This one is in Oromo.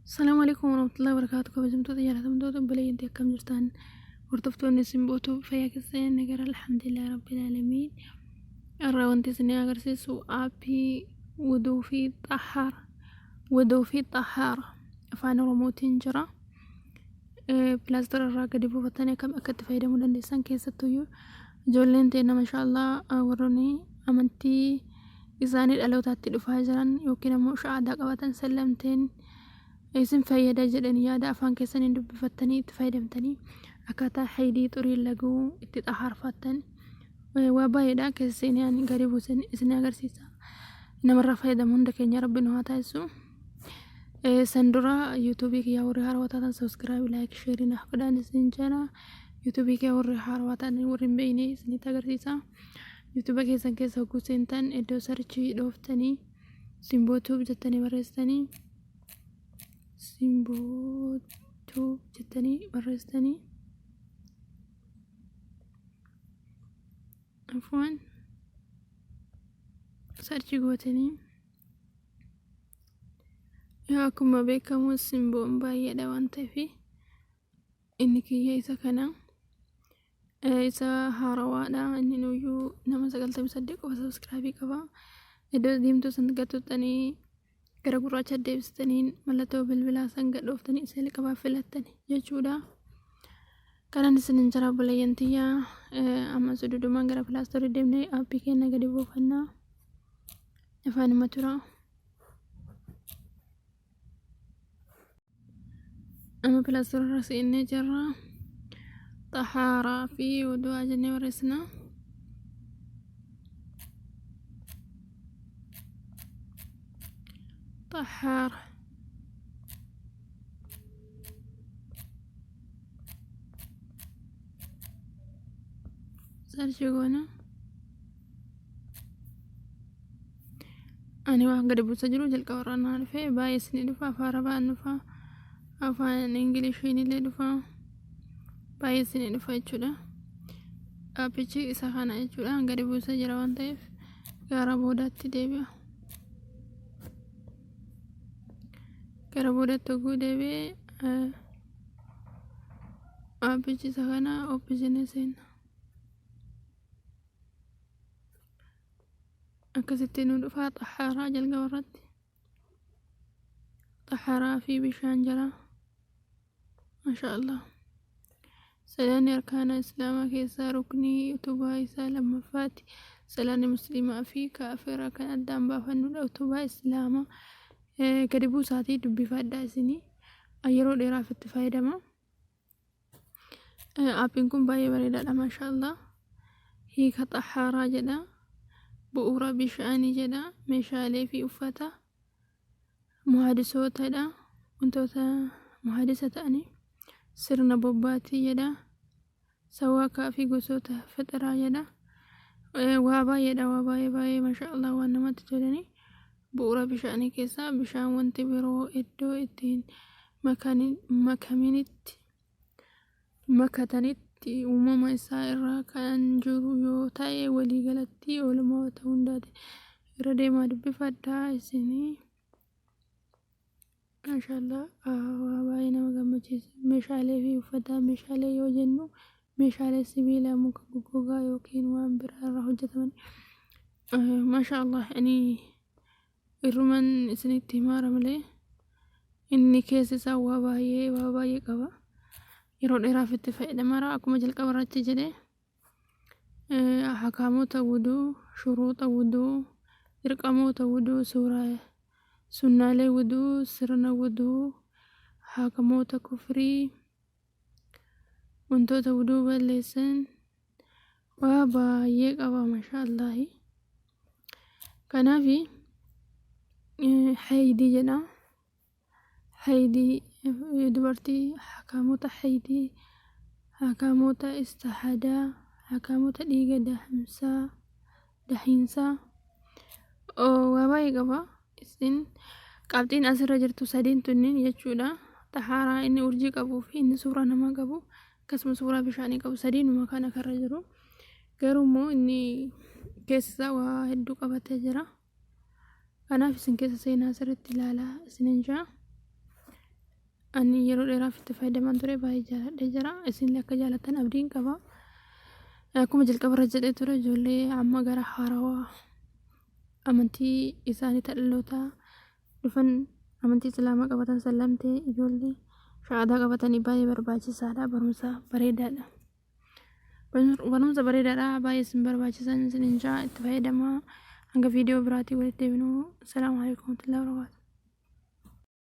Assalamualaikum warahmatullahi wabarakatuh. Kabajamtoota jaalatamtoota balayyintii akkam jirtan hordoftoonni simbootuu fayyaa keessanii nagara alhamdulillah rabbil aalamiin. Irraa wanti isin agarsiisu aappii wuduu fi xahaara afaan oromootiin jira. Pilaastara irraa gadi buufatanii akkam akka itti fayyadamuu dandeessan keessattuyyuu ijoolleen teenya mashaallah warroonni amantii isaanii dhalootaatti dhufaa jiran yookiin ammoo shahaadaa qabatan sallamteen isin fayyada jedhanii yaada afaan keessaniin dubbifattanii itti fayyadamtanii akkaataa haydii xurii laguu itti xahaarfattan waa baay'eedha keessanii gadi buusan isin agarsiisa. Namarraa fayyadamu hunda keenya rabbi nu haa taasisu. San dura yuutuubii kiyyaa warri haarawaa taatan sabskiraayib laayik sheerii naaf godhaan isin jala. Yuutuubii kiyyaa warri haarawaa taatan warri hin beekne isinitti agarsiisa. Yuutuuba keessan keessa hogguu seentan iddoo sarchii dhooftanii simbootuub jettanii barreessitanii simbootuub jettanii barreessitanii afwan sarchii gootanii yaa akkuma beekamu simboon baay'eedha waan ta'eef inni kiyya isa kana isa haarawaadha. Inni nuyyuu nama 98 qofa sabskiraabii qaba. Iddoo diimtuu san gatuttanii gara gurraacha deebistanii mallattoo bilbilaa san gadhooftanii isa qabaa filattanii jechuudha. Kanan isin jara balayyantiyyaa amma sududumaan gara pilaastorii deemnee aappii keenya gadi buufannaa afaan hima tura. Amma pilaastorii irra seennee jirra. Xahaaraa fi wuduu jennee barreessina. طحارة سارشيغونا أنا واحد قد بسجلو جل كورانا عارفة بايس ندفع فاربا ندفع أفان إنجليش اللي ندفع بايس ندفع يجودا أبيتشي إسخانا يجودا قد بسجل وانتيف كاربودات تدبيا karaboda togu debe apichi sakana opishine sen akkasitti nu dhufa xahaaraa jalqaba irratti xahaaraa fi bishaan jira maashaallah. Salaanni arkaana islaamaa keessaa ruknii utubaa isaa lammaffaati. Salaanni musliimaa fi kaafira kan addaan baafannudha. Utubaa islaamaa gadi buusaatii dubbifadhaa isinii yeroo dheeraaf itti fayyadama. Aappiin kun baay'ee bareedaadha maashaallah. Hiika xahaaraa jedha, bu'uura bishaanii jedha, meeshaalee fi uffata muhaadisootadha, wantoota muhaadisa ta'anii sirna bobbaatii jedha, sawaakaa fi gosoota fixraa jedha. Waa baay'eedha, waa baay'ee maashaallah waan namatti tolanii. Bu'uura bishaanii keessaa bishaan wanti biroo iddoo ittiin makatanitti uumama isaa irraa kan jiru yoo ta'e waliigalatti oolmaa ta'uu hundaati. Irra deemaa dubbifadhaa isinii maashaallah waa baay'ee nama gammachiisa. Meeshaalee fi uffata meeshaalee yoo jennu meeshaalee sibiila muka goggogaa yookiin waan biraa irraa hojjetaman maashaallah. Irruman isinitti himaara malee inni keessi isaa waa baay'ee qaba. Yeroo dheeraaf itti fayyadamara akkuma jalqaba irratti jedhe hakaamota wuduu, shuruuxa wuduu, dirqamoota wuduu, sunnaalee wuduu, sirna wuduu, hakamoota kufrii, wantoota wuduu balleessan waa baay'ee qaba maashaallahi. Kanaafi haydii jedha. Haydii dubartii hakaamota haydii, hakaamota istihadaa, hakaamota dhiiga dahiinsaa waa baay'ee qaba. Isin qabxiin asirra jirtu sadiin tunniin jechuudha. Xahaaraa inni urjii qabuu fi inni suuraa namaa qabu akkasuma suuraa bishaanii qabu sadiinuma kana karra jiru. Garuummoo inni keessa waa hedduu qabatee jira. Kanaaf isin keessa seenaa asirratti ilaalaa isinin jira. ani yeroo dheeraaf itti fayyadamaan ture baay'ee jaaladhee jira. Isinillee akka jaalattan abdiin qaba. Akkuma jalqabarra jedhee ture ijoollee amma gara haarawaa amantii isaanii dhaloota dhufan amantii islaamaa qabatan sallamtee ijoollee shahaadaa qabatanii baay'ee barbaachisaadha. Barumsa bareedaadha. Barumsa bareedaadha. Baay'ee isin barbaachisan isin itti fayyadamaa. Hanga viidiyoo biraatii walitti deebinuu. Assalaamu alaikum warahmatullahi wabarakatuh.